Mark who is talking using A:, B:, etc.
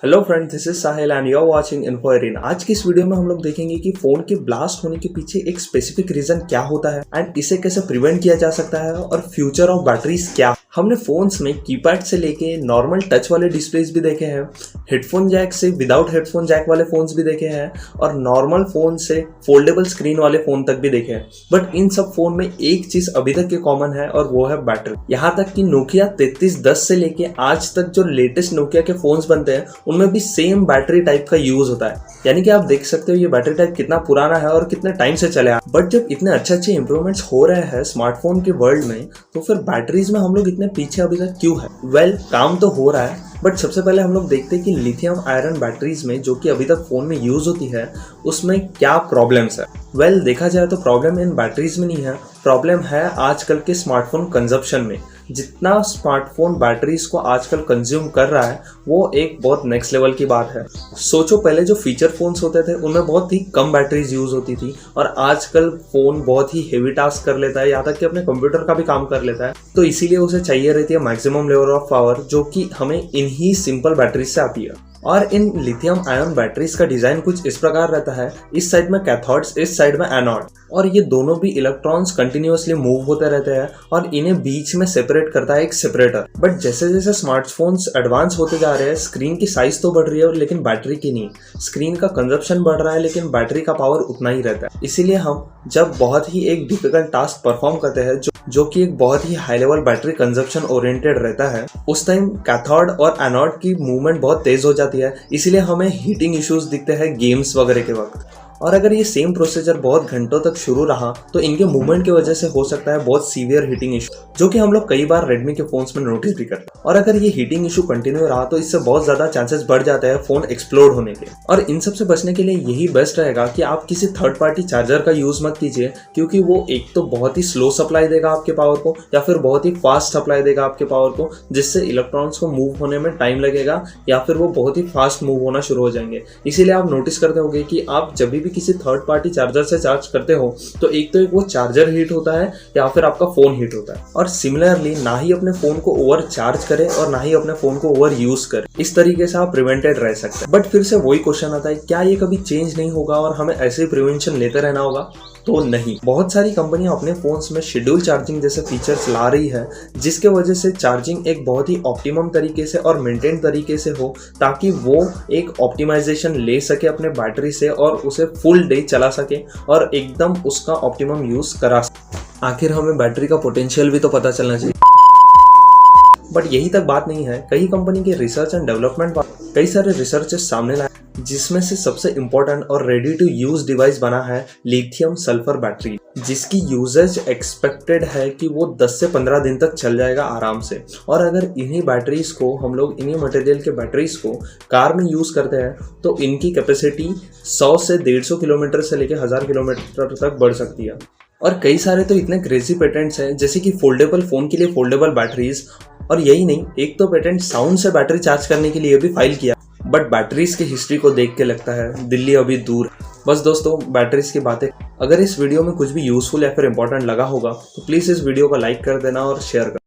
A: Hello friend, this is Sahil and you are watching Infoarena. आज की इस वीडियो में हम लोग देखेंगे कि फोन के ब्लास्ट होने के पीछे एक स्पेसिफिक रीजन क्या होता है एंड इसे कैसे प्रिवेंट किया जा सकता है और फ्यूचर ऑफ बैटरीज क्या। हमने फोन्स में कीपैड से लेके नॉर्मल टच वाले डिस्प्लेस भी देखे हैं, हेडफोन जैक से विदाउट हेडफोन जैक वाले फोन्स भी देखे हैं और नॉर्मल फोन से फोल्डेबल स्क्रीन वाले फोन तक भी देखे हैं। बट इन सब फोन में एक चीज अभी तक के कॉमन है और वो है बैटरी। यहाँ तक कि नोकिया 3310 से लेके आज तक जो लेटेस्ट नोकिया के फोन्स बनते हैं उनमें भी सेम बैटरी टाइप का यूज होता है। यानी कि आप देख सकते हो ये बैटरी टाइप कितना पुराना है और कितने टाइम से चले आ। बट जब इतने अच्छे इंप्रूवमेंट्स हो रहे हैं स्मार्टफोन के वर्ल्ड में, तो फिर बैटरीज में हम लोग इतने पीछे अभी तक क्यों है? वेल, काम तो हो रहा है, बट सबसे पहले हम लोग देखते हैं कि लिथियम आयरन बैटरीज में जो कि अभी तक फोन में यूज होती है उसमें क्या प्रॉब्लम्स है। वेल, देखा जाए तो प्रॉब्लम इन बैटरीज में नहीं है, प्रॉब्लम है आजकल के स्मार्टफोन कंजप्शन में। जितना स्मार्टफोन बैटरीज को आजकल कंज्यूम कर रहा है वो एक बहुत नेक्स्ट लेवल की बात है। सोचो, पहले जो फीचर फोन्स होते थे उनमें बहुत ही कम बैटरीज यूज होती थी और आजकल फोन बहुत ही हेवी टास्क कर लेता है, यहाँ तक कि अपने कंप्यूटर का भी काम कर लेता है। तो इसीलिए उसे चाहिए रहती है मैक्सिमम लेवल ऑफ पावर, जो कि हमें इन्हीं सिंपल बैटरीज से आती है। और इन लिथियम आयन बैटरीज का डिजाइन कुछ इस प्रकार रहता है, इस साइड में कैथोड्स, इस साइड में एनोड, और ये दोनों भी इलेक्ट्रॉन्स कंटिन्यूअसली मूव होते रहते हैं और इन्हें बीच में सेपरेट करता है एक सेपरेटर। बट जैसे जैसे स्मार्टफोन्स एडवांस होते जा रहे हैं, स्क्रीन की साइज तो बढ़ रही है लेकिन बैटरी की नहीं। स्क्रीन का कंजप्शन बढ़ रहा है लेकिन बैटरी का पावर उतना ही रहता है। इसीलिए हम जब बहुत ही एक डिफिकल्ट टास्क परफॉर्म करते हैं जो कि एक बहुत ही high level battery consumption oriented रहता है, उस टाइम कैथोड और एनोड की मूवमेंट बहुत तेज हो जाती है। इसीलिए हमें हीटिंग इश्यूज दिखते हैं गेम्स वगैरह के वक्त। और अगर ये सेम प्रोसीजर बहुत घंटों तक शुरू रहा तो इनके मूवमेंट की वजह से हो सकता है बहुत सीवियर हीटिंग इशू, जो कि हम लोग कई बार रेडमी के फोन्स में नोटिस भी करते हैं। और अगर ये हीटिंग इशू कंटिन्यू रहा तो इससे बहुत ज्यादा चांसेस बढ़ जाते हैं फोन एक्सप्लोड होने के। और इन सब से बचने के लिए यही बेस्ट रहेगा कि आप किसी थर्ड पार्टी चार्जर का यूज मत कीजिए, क्योंकि वो एक तो बहुत ही स्लो सप्लाई देगा आपके पावर को, या फिर बहुत ही फास्ट सप्लाई देगा आपके पावर को, जिससे इलेक्ट्रॉन्स को मूव होने में टाइम लगेगा या फिर वो बहुत ही फास्ट मूव होना शुरू हो जाएंगे। इसीलिए आप नोटिस करते होंगे कि आप जब भी किसी थर्ड पार्टी चार्जर से चार्ज करते हो तो एक वो चार्जर हीट होता है या फिर आपका फोन हीट होता है। और सिमिलरली ना ही अपने फोन को ओवर चार्ज करें और ना ही अपने फोन को ओवर यूज करें। इस तरीके से आप प्रिवेंटेड रह सकते हैं। बट फिर से वही क्वेश्चन आता है, क्या ये कभी चेंज नहीं होगा और हमें ऐसे ही प्रिवेंशन लेते रहना होगा? तो नहीं। बहुत सारी कंपनियां अपने फोन्स में शेड्यूल चार्जिंग जैसे फीचर्स ला रही है, जिसके वजह से चार्जिंग एक बहुत ही ऑप्टिमम तरीके से और मेंटेन तरीके से हो, ताकि वो एक ऑप्टिमाइजेशन ले सके अपने बैटरी से और उसे फुल डे चला सके और एकदम उसका ऑप्टिमम यूज करा सके। आखिर हमें बैटरी का पोटेंशियल भी तो पता चलना चाहिए। बट यही तक बात नहीं है, कई कंपनी के रिसर्च एंड डेवलपमेंट कई सारे रिसर्चेस सामने लाए, जिसमें से सबसे इंपॉर्टेंट और रेडी टू यूज डिवाइस बना है लिथियम सल्फर बैटरी, जिसकी यूजेज एक्सपेक्टेड है कि वो 10 से 15 दिन तक चल जाएगा आराम से। और अगर इन्हीं बैटरीज को हम लोग इन्हीं मटेरियल के बैटरीज को कार में यूज करते हैं तो इनकी कैपेसिटी 100 से 150 किलोमीटर से लेकर 1000 किलोमीटर तक बढ़ सकती है। और कई सारे तो इतने क्रेजी पेटेंट्स हैं, जैसे कि फोल्डेबल फोन के लिए फोल्डेबल बैटरीज। और यही नहीं, एक तो पेटेंट साउंड से बैटरी चार्ज करने के लिए भी फाइल किया। बट बैटरीज की हिस्ट्री को देख के लगता है दिल्ली अभी दूर है। बस दोस्तों, बैटरीज की बातें। अगर इस वीडियो में कुछ भी यूजफुल या फिर इंपॉर्टेंट लगा होगा तो प्लीज़ इस वीडियो को लाइक कर देना और शेयर कर